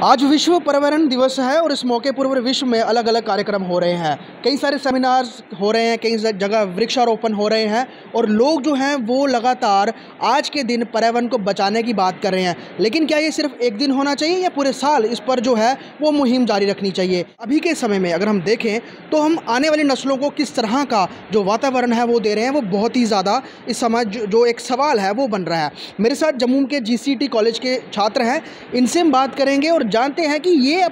आज विश्व पर्यावरण दिवस है और इस मौके पर पूरे विश्व में अलग अलग कार्यक्रम हो रहे हैं। कई सारे सेमिनार्स हो रहे हैं, कई जगह वृक्षारोपण हो रहे हैं और लोग जो हैं वो लगातार आज के दिन पर्यावरण को बचाने की बात कर रहे हैं। लेकिन क्या ये सिर्फ एक दिन होना चाहिए या पूरे साल इस पर जो है वो मुहिम जारी रखनी चाहिए? अभी के समय में अगर हम देखें तो हम आने वाली नस्लों को किस तरह का जो वातावरण है वो दे रहे हैं, वो बहुत ही ज़्यादा इस समय जो एक सवाल है वो बन रहा है। मेरे साथ जम्मू के GCT कॉलेज के छात्र हैं, इनसे हम बात करेंगे और जानते हैं कि ये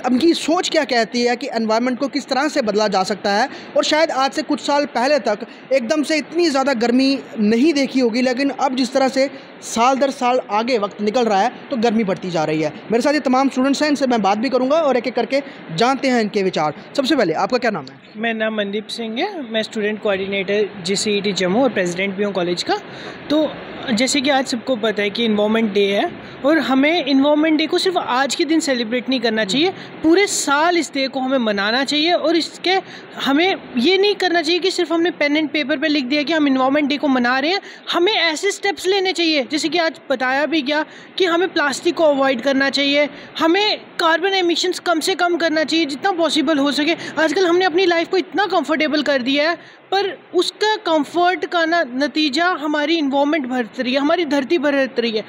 उनकी सोच क्या कहती है कि एनवायरनमेंट को किस तरह से बदला जा सकता है। और शायद आज से कुछ साल पहले तक एकदम से इतनी ज़्यादा गर्मी नहीं देखी होगी, लेकिन अब जिस तरह से साल दर साल आगे वक्त निकल रहा है तो गर्मी बढ़ती जा रही है। मेरे साथ ये तमाम स्टूडेंट्स हैं, इनसे मैं बात भी करूंगा और एक एक करके जानते हैं इनके विचार। सबसे पहले आपका क्या नाम है? मेरा नाम मनदीप सिंह है, मैं स्टूडेंट कोऑर्डिनेटर GCET जम्मू और प्रेसिडेंट भी हूँ कॉलेज का। तो जैसे कि आज सबको पता है कि इन्वायरमेंट डे है और हमें इन्वायरमेंट डे को सिर्फ आज के दिन सेलिब्रेट नहीं करना चाहिए, पूरे साल इस डे को हमें मनाना चाहिए। और इसके हमें ये नहीं करना चाहिए कि सिर्फ हमने पेन एंड पेपर पे लिख दिया कि हम इन्वायरमेंट डे को मना रहे हैं। हमें ऐसे स्टेप्स लेने चाहिए जैसे कि आज बताया भी गया कि हमें प्लास्टिक को अवॉइड करना चाहिए, हमें कार्बन एमिशंस कम से कम करना चाहिए जितना पॉसिबल हो सके। आजकल हमने अपनी लाइफ को इतना कंफर्टेबल कर दिया है, पर उसका कंफर्ट का नतीजा हमारी इन्वायरमेंट भरत रही है, हमारी धरती भरत रही है।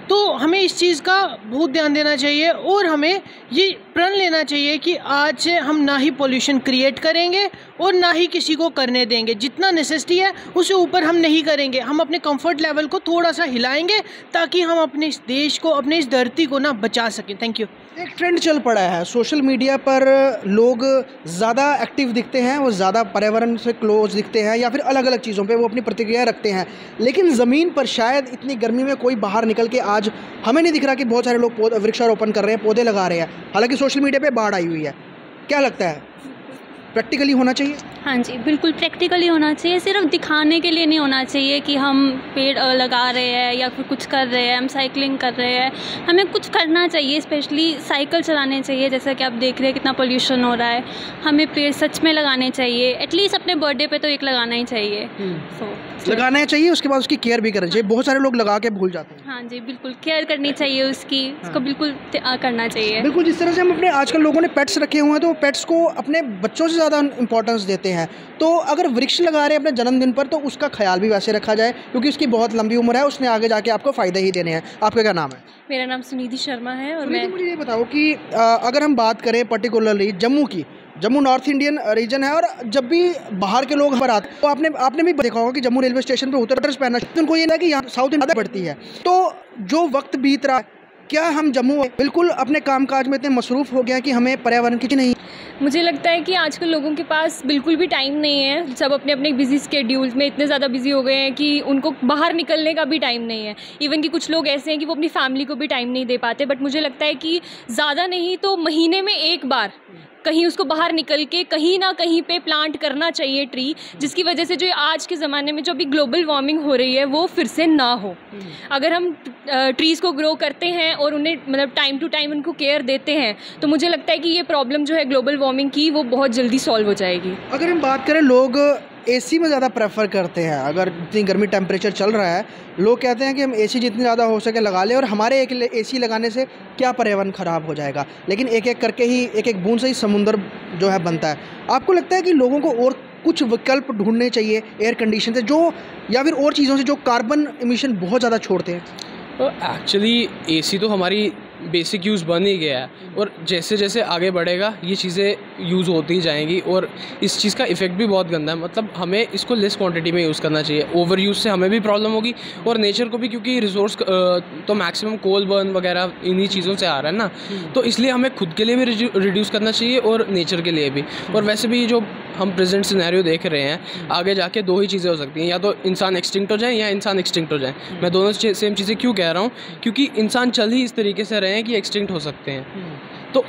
तो हमें इस चीज़ का बहुत ध्यान देना चाहिए और हमें ये प्रण लेना चाहिए कि आज से हम ना ही पोल्यूशन क्रिएट करेंगे और ना ही किसी को करने देंगे। जितना नेसेसिटी है उससे ऊपर हम नहीं करेंगे। हम अपने कंफर्ट लेवल को थोड़ा सा हिलाएंगे ताकि हम अपने इस देश को, अपने इस धरती को ना बचा सकें। Thank you. एक ट्रेंड चल पड़ा है सोशल मीडिया पर, लोग ज़्यादा एक्टिव दिखते हैं, वो ज़्यादा पर्यावरण से क्लोज दिखते हैं या फिर अलग अलग चीज़ों पे वो अपनी प्रतिक्रिया रखते हैं। लेकिन ज़मीन पर शायद इतनी गर्मी में कोई बाहर निकल के आज हमें नहीं दिख रहा कि बहुत सारे लोग वृक्षारोपण कर रहे हैं, पौधे लगा रहे हैं। हालांकि सोशल मीडिया पे बाढ़ आई हुई है। क्या लगता है, प्रैक्टिकली होना चाहिए? हाँ जी, बिल्कुल प्रैक्टिकली होना चाहिए। सिर्फ दिखाने के लिए नहीं होना चाहिए कि हम पेड़ लगा रहे हैं या फिर कुछ कर रहे हैं, हम साइकिलिंग कर रहे हैं। हमें कुछ करना चाहिए, स्पेशली साइकिल चलाने चाहिए। जैसा कि आप देख रहे हैं कितना पोल्यूशन हो रहा है, हमें पेड़ सच में लगाने चाहिए। एटलीस्ट अपने बर्थडे पे तो एक लगाना ही चाहिए। लगाना चाहिए, उसके बाद उसकी केयर भी करनी चाहिए। बहुत सारे लोग लगा के भूल जाते हैं। हाँ जी, बिल्कुल केयर करनी चाहिए उसकी, उसको बिल्कुल करना चाहिए। बिल्कुल, जिस तरह से हम अपने आजकल लोगों ने पेट्स रखे हुए हैं तो पेट्स को अपने बच्चों से ज़्यादा इंपॉर्टेंस देते हैं। तो अगर वृक्ष लगा रहे हैं अपने जन्मदिन पर तो उसका ख्याल भी वैसे रखा जाए, क्योंकि उसकी बहुत लंबी उम्र है, उसने आगे जाके आपको फ़ायदे ही देने हैं। आपका क्या नाम है? मेरा नाम सुनिधि शर्मा है। और मुझे ये बताओ कि अगर हम बात करें पर्टिकुलरली जम्मू की, जम्मू नॉर्थ इंडियन रीजन है और जब भी बाहर के लोग पर आते तो आपने भी देखा होगा कि जम्मू रेलवे स्टेशन पे उतर ड्रेस पहनना, तो उनको ये ना कि यहाँ साउथ इंडिया पड़ती है। तो जो वक्त बीत रहा है, क्या हम जम्मू बिल्कुल अपने कामकाज में इतने मसरूफ़ हो गया कि हमें पर्यावरण की नहीं? मुझे लगता है कि आजकल लोगों के पास बिल्कुल भी टाइम नहीं है। सब अपने अपने बिजी स्केड्यूल्स में इतने ज़्यादा बिजी हो गए हैं कि उनको बाहर निकलने का भी टाइम नहीं है। इवन कि कुछ लोग ऐसे हैं कि वो अपनी फैमिली को भी टाइम नहीं दे पाते। बट मुझे लगता है कि ज़्यादा नहीं तो महीने में एक बार कहीं उसको बाहर निकल के कहीं ना कहीं पे प्लांट करना चाहिए ट्री, जिसकी वजह से जो आज के ज़माने में जो अभी ग्लोबल वार्मिंग हो रही है वो फिर से ना हो। अगर हम ट्रीज़ को ग्रो करते हैं और उन्हें मतलब टाइम टू टाइम उनको केयर देते हैं तो मुझे लगता है कि ये प्रॉब्लम जो है ग्लोबल वार्मिंग की वो बहुत जल्दी सॉल्व हो जाएगी। अगर हम बात करें, लोग AC में ज़्यादा प्रेफर करते हैं। अगर इतनी गर्मी टेम्परेचर चल रहा है, लोग कहते हैं कि हम AC जितनी ज़्यादा हो सके लगा लें और हमारे एक AC लगाने से क्या पर्यावरण ख़राब हो जाएगा। लेकिन एक एक करके ही एक एक बूंद से ही समुंदर जो है बनता है। आपको लगता है कि लोगों को और कुछ विकल्प ढूंढने चाहिए एयर कंडीशन से, जो या फिर और चीज़ों से जो कार्बन एमिशन बहुत ज़्यादा छोड़ते हैं? तो एक्चुअली AC तो हमारी बेसिक यूज़ बन ही गया है और जैसे जैसे आगे बढ़ेगा ये चीज़ें यूज़ होती ही जाएंगी और इस चीज़ का इफ़ेक्ट भी बहुत गंदा है। मतलब हमें इसको लेस क्वांटिटी में यूज़ करना चाहिए। ओवर यूज़ से हमें भी प्रॉब्लम होगी और नेचर को भी, क्योंकि रिसोर्स तो मैक्सिमम कोल बर्न वगैरह इन्हीं चीज़ों से आ रहा है ना, तो इसलिए हमें खुद के लिए भी रिड्यूस करना चाहिए और नेचर के लिए भी। और वैसे भी जो हम प्रेजेंट सिनेरियो देख रहे हैं, आगे जाके दो ही चीज़ें हो सकती हैं, या तो इंसान एक्सटिंक्ट हो जाए या इंसान एक्सटिंक्ट हो जाए। मैं दोनों सेम चीज़ें क्यों कह रहा हूँ, क्योंकि इंसान चल ही इस तरीके से रहे हैं कि एक्सटिंक्ट हो सकते हैं। तो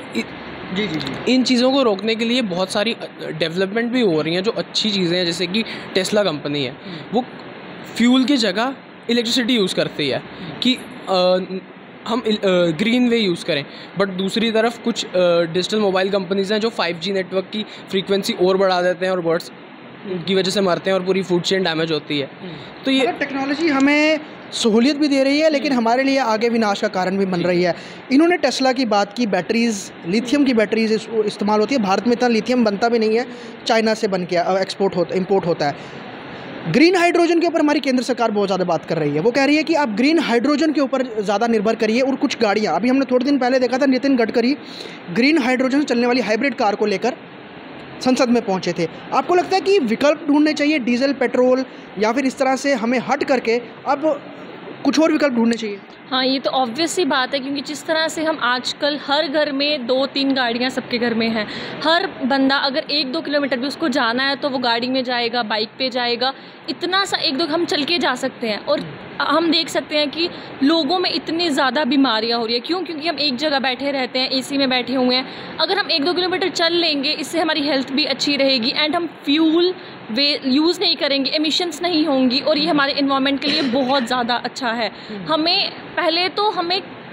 जी। इन चीज़ों को रोकने के लिए बहुत सारी डेवलपमेंट भी हो रही हैं जो अच्छी चीज़ें हैं। जैसे कि टेस्ला कंपनी है, वो फ्यूल की जगह इलेक्ट्रिसिटी यूज़ करती है कि हम ग्रीन वे यूज़ करें। बट दूसरी तरफ कुछ डिजिटल मोबाइल कंपनीज़ हैं जो 5G नेटवर्क की फ्रीक्वेंसी और बढ़ा देते हैं और बर्ड्स की वजह से मरते हैं और पूरी फूड चेन डैमेज होती है। तो ये टेक्नोलॉजी हमें सहूलियत भी दे रही है, लेकिन हमारे लिए आगे विनाश का कारण भी बन रही है। इन्होंने टेस्ला की बात की, बैटरीज़, लिथियम की बैटरीज इस्तेमाल होती है। भारत में इतना लिथियम बनता भी नहीं है, चाइना से बन के इम्पोर्ट होता है। ग्रीन हाइड्रोजन के ऊपर हमारी केंद्र सरकार बहुत ज़्यादा बात कर रही है। वो कह रही है कि आप ग्रीन हाइड्रोजन के ऊपर ज़्यादा निर्भर करिए, और कुछ गाड़ियाँ, अभी हमने थोड़े दिन पहले देखा था, नितिन गडकरी ग्रीन हाइड्रोजन से चलने वाली हाइब्रिड कार को लेकर संसद में पहुंचे थे। आपको लगता है कि विकल्प ढूंढने चाहिए डीजल, पेट्रोल, या फिर इस तरह से हमें हट करके अब कुछ और विकल्प ढूंढने चाहिए? हाँ, ये तो ऑब्वियस सी बात है, क्योंकि जिस तरह से हम आजकल हर घर में 2-3 गाड़ियाँ सबके घर में हैं। हर बंदा अगर 1-2 किलोमीटर भी उसको जाना है तो वो गाड़ी में जाएगा, बाइक पे जाएगा। इतना सा 1-2 हम चल के जा सकते हैं, और हम देख सकते हैं कि लोगों में इतनी ज़्यादा बीमारियाँ हो रही है। क्यों? क्योंकि हम एक जगह बैठे रहते हैं, एसी में बैठे हुए हैं। अगर हम 1-2 किलोमीटर चल लेंगे, इससे हमारी हेल्थ भी अच्छी रहेगी, एंड हम फ्यूल यूज़ नहीं करेंगे, एमिशंस नहीं होंगी, और ये हमारे इन्वायरमेंट के लिए बहुत ज़्यादा अच्छा है। हमें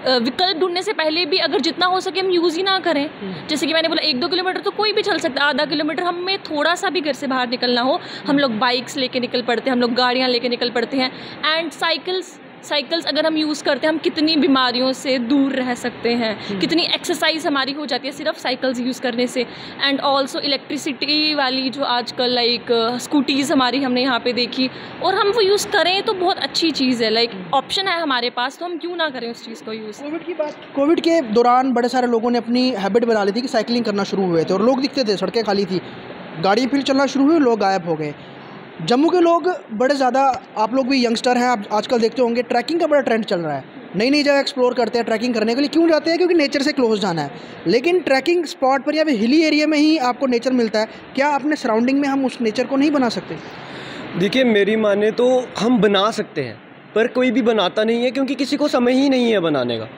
विकल्प ढूंढने से पहले भी अगर जितना हो सके हम यूज़ ही ना करें। जैसे कि मैंने बोला 1-2 किलोमीटर तो कोई भी चल सकता है, आधा किलोमीटर हमें थोड़ा सा भी घर से बाहर निकलना हो, हम लोग बाइक्स लेके निकल पड़ते हैं, हम लोग गाड़ियाँ लेके निकल पड़ते हैं। एंड साइकिल्स अगर हम यूज़ करते हैं, हम कितनी बीमारियों से दूर रह सकते हैं, कितनी एक्सरसाइज हमारी हो जाती है सिर्फ साइकिल्स यूज़ करने से। एंड ऑल्सो इलेक्ट्रिसिटी वाली जो आजकल लाइक स्कूटीज़ हमारी हमने यहाँ पे देखी, और हम वो यूज़ करें तो बहुत अच्छी चीज़ है। लाइक ऑप्शन है हमारे पास, तो हम क्यों ना करें उस चीज़ को यूज़। कोविड के दौरान बड़े सारे लोगों ने अपनी हैबिट बना ली थी कि साइकिलिंग करना शुरू हुए थे, और लोग दिखते थे, सड़कें खाली थी, गाड़ी फिर चलना शुरू हुई, लोग गायब हो गए। जम्मू के लोग बड़े ज़्यादा, आप लोग भी यंगस्टर हैं, आप आजकल देखते होंगे ट्रैकिंग का बड़ा ट्रेंड चल रहा है। नई नई जगह एक्सप्लोर करते हैं ट्रैकिंग करने के लिए। क्यों जाते हैं? क्योंकि नेचर से क्लोज जाना है। लेकिन ट्रैकिंग स्पॉट पर या फिर हिली एरिया में ही आपको नेचर मिलता है, क्या अपने सराउंडिंग में हम उस नेचर को नहीं बना सकते? देखिए, मेरी माने तो हम बना सकते हैं, पर कोई भी बनाता नहीं है, क्योंकि किसी को समय ही नहीं है बनाने का।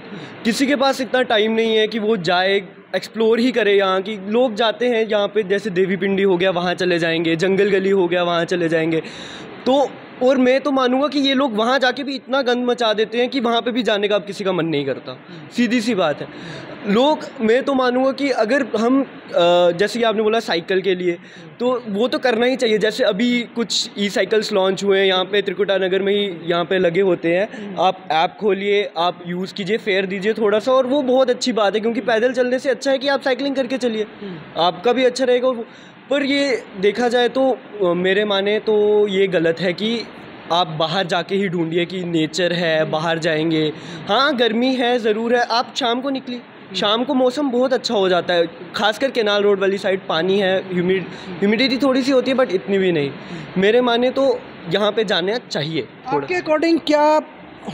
किसी के पास इतना टाइम नहीं है कि वो जाए एक्सप्लोर ही करे। यहाँ की लोग जाते हैं, यहाँ पे जैसे देवी पिंडी हो गया वहाँ चले जाएंगे, जंगल गली हो गया वहाँ चले जाएंगे। तो और मैं तो मानूंगा कि ये लोग वहाँ जाके भी इतना गंद मचा देते हैं कि वहाँ पे भी जाने का अब किसी का मन नहीं करता। सीधी सी बात है। मैं तो मानूंगा कि अगर हम जैसे कि आपने बोला साइकिल के लिए, तो वो तो करना ही चाहिए। जैसे अभी कुछ ई-साइकिल्स लॉन्च हुए हैं यहाँ पे त्रिकुटा नगर में ही, यहाँ पे लगे होते हैं। आप ऐप खोलिए, आप यूज़ कीजिए, फेयर दीजिए थोड़ा सा, और वो बहुत अच्छी बात है, क्योंकि पैदल चलने से अच्छा है कि आप साइकिलिंग करके चलिए, आपका भी अच्छा रहेगा। पर ये देखा जाए तो मेरे माने तो ये गलत है कि आप बाहर जाके ही ढूंढिए कि नेचर है, बाहर जाएंगे। हाँ, गर्मी है, ज़रूर है, आप शाम को निकलिए, शाम को मौसम बहुत अच्छा हो जाता है, खासकर केनाल रोड वाली साइड पानी है, ह्यूमिडिटी थोड़ी सी होती है, बट इतनी भी नहीं। मेरे माने तो यहाँ पे जाना चाहिए। आपके अकॉर्डिंग क्या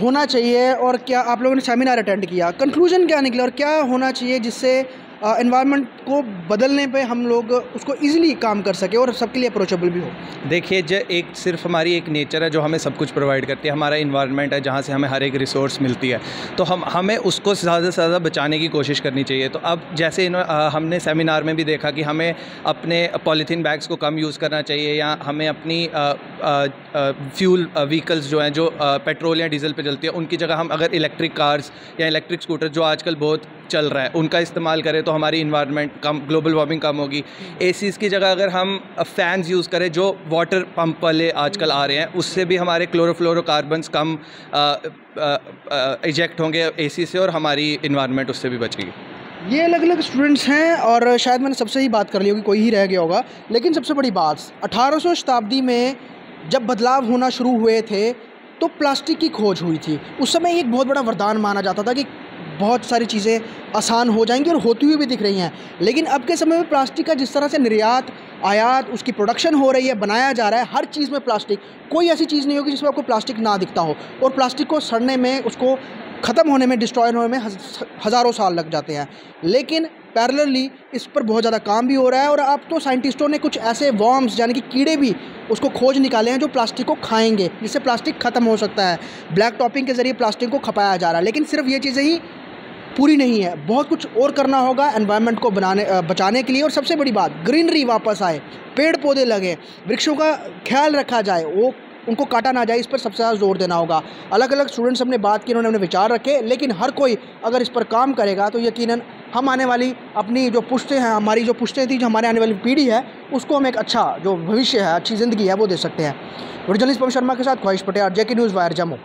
होना चाहिए, और क्या आप लोगों ने सेमिनार अटेंड किया, कंक्लूजन क्या निकला, और क्या होना चाहिए जिससे एनवायरनमेंट को बदलने पे हम लोग उसको इजीली काम कर सके और सबके लिए अप्रोचेबल भी हो? देखिए, जो एक सिर्फ हमारी एक नेचर है जो हमें सब कुछ प्रोवाइड करती है, हमारा इन्वायरमेंट है जहाँ से हमें हर एक रिसोर्स मिलती है, तो हमें उसको ज़्यादा से ज़्यादा बचाने की कोशिश करनी चाहिए। तो अब जैसे हमने सेमिनार में भी देखा कि हमें अपने पॉलीथीन बैग्स को कम यूज़ करना चाहिए, या हमें अपनी फ्यूल व्हीकल्स जो हैं, जो पेट्रोल या डीजल पे चलती है, उनकी जगह हम अगर इलेक्ट्रिक कार्स या इलेक्ट्रिक स्कूटर जो आजकल बहुत चल रहा है उनका इस्तेमाल करें तो हमारी इन्वायरमेंट कम, ग्लोबल वार्मिंग कम होगी। एसीज़ की जगह अगर हम फ़ैन्स यूज़ करें जो वाटर पंप वाले आजकल आ रहे हैं, उससे भी हमारे क्लोरोफ्लोरोकार्बन्स कम इजेक्ट होंगे एसी से, और हमारी इन्वायरमेंट उससे भी बचेगी। ये अलग अलग स्टूडेंट्स हैं, और शायद मैंने सबसे ही बात कर ली होगी, कोई ही रह गया होगा। लेकिन सबसे बड़ी बात, 1800 शताब्दी में जब बदलाव होना शुरू हुए थे तो प्लास्टिक की खोज हुई थी। उस समय एक बहुत बड़ा वरदान माना जाता था कि बहुत सारी चीज़ें आसान हो जाएंगी, और होती हुई भी दिख रही हैं। लेकिन अब के समय में प्लास्टिक का जिस तरह से निर्यात, आयात, उसकी प्रोडक्शन हो रही है, बनाया जा रहा है, हर चीज़ में प्लास्टिक, कोई ऐसी चीज़ नहीं होगी जिसमें आपको प्लास्टिक ना दिखता हो। और प्लास्टिक को सड़ने में, उसको ख़त्म होने में, डिस्ट्रॉय होने में हज़ारों साल लग जाते हैं। लेकिन पैरेलली इस पर बहुत ज़्यादा काम भी हो रहा है, और अब तो साइंटिस्टों ने कुछ ऐसे वॉर्म्स यानी कि कीड़े भी उसको खोज निकाले हैं जो प्लास्टिक को खाएंगे, जिससे प्लास्टिक ख़त्म हो सकता है। ब्लैक टॉपिंग के ज़रिए प्लास्टिक को खपाया जा रहा है। लेकिन सिर्फ ये चीज़ें ही पूरी नहीं है, बहुत कुछ और करना होगा एनवायरनमेंट को बचाने के लिए। और सबसे बड़ी बात, ग्रीनरी वापस आए, पेड़ पौधे लगे, वृक्षों का ख्याल रखा जाए, वो उनको काटा ना जाए, इस पर सबसे ज़्यादा जोर देना होगा। अलग अलग स्टूडेंट्स हमने बात की, उन्होंने अपने विचार रखे, लेकिन हर कोई अगर इस पर काम करेगा तो यकीनन हम आने वाली अपनी जो पुश्तें हैं, हमारी जो पुश्तें थी, जो हमारे आने वाली पीढ़ी है, उसको हम एक अच्छा जो भविष्य है, अच्छी ज़िंदगी है, वो दे सकते हैं। जर्नलिस्ट पवन शर्मा के साथ ख्वाहिश पटेल, जेके न्यूज़ वायर, जम्मू।